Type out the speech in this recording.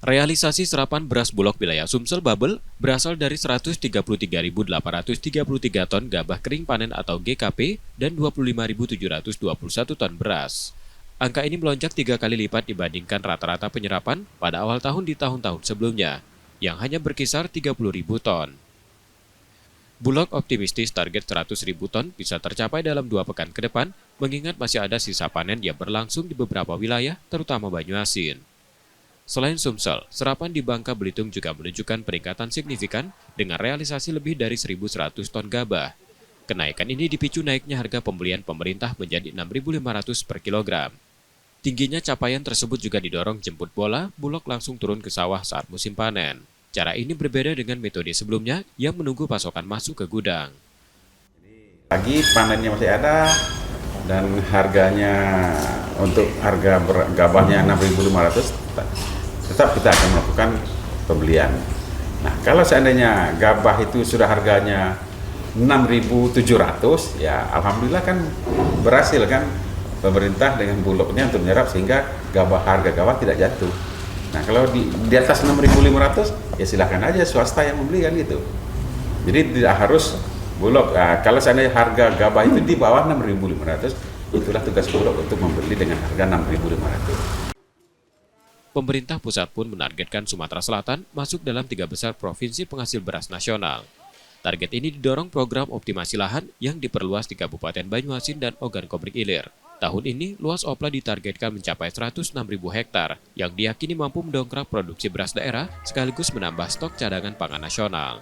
Realisasi serapan beras Bulog wilayah Sumsel Babel berasal dari 133.833 ton gabah kering panen atau GKP dan 25.721 ton beras. Angka ini melonjak 3 kali lipat dibandingkan rata-rata penyerapan pada awal tahun di tahun-tahun sebelumnya, yang hanya berkisar 30.000 ton. Bulog optimistis target 100.000 ton bisa tercapai dalam 2 pekan ke depan, mengingat masih ada sisa panen yang berlangsung di beberapa wilayah, terutama Banyuasin. Selain Sumsel, serapan di Bangka Belitung juga menunjukkan peningkatan signifikan dengan realisasi lebih dari 1.100 ton gabah. Kenaikan ini dipicu naiknya harga pembelian pemerintah menjadi 6.500 per kilogram. Tingginya capaian tersebut juga didorong jemput bola, Bulog langsung turun ke sawah saat musim panen. Cara ini berbeda dengan metode sebelumnya yang menunggu pasokan masuk ke gudang. Lagi panennya masih ada dan harganya untuk harga gabahnya 6.500 tetap kita akan melakukan pembelian. Nah, kalau seandainya gabah itu sudah harganya 6.700 ya alhamdulillah kan berhasil kan pemerintah dengan Bulognya untuk menyerap sehingga harga gabah tidak jatuh. Nah, kalau di atas 6.500 ya silakan aja swasta yang membeli kan gitu. Jadi tidak harus Bulog. Nah, kalau seandainya harga gabah itu di bawah 6.500, itulah tugas Bulog untuk membeli dengan harga 6.500. Pemerintah pusat pun menargetkan Sumatera Selatan masuk dalam 3 besar provinsi penghasil beras nasional. Target ini didorong program optimasi lahan yang diperluas di Kabupaten Banyuasin dan Ogan Komering Ilir. Tahun ini, luas OPLA ditargetkan mencapai 106.000 hektar, yang diyakini mampu mendongkrak produksi beras daerah sekaligus menambah stok cadangan pangan nasional.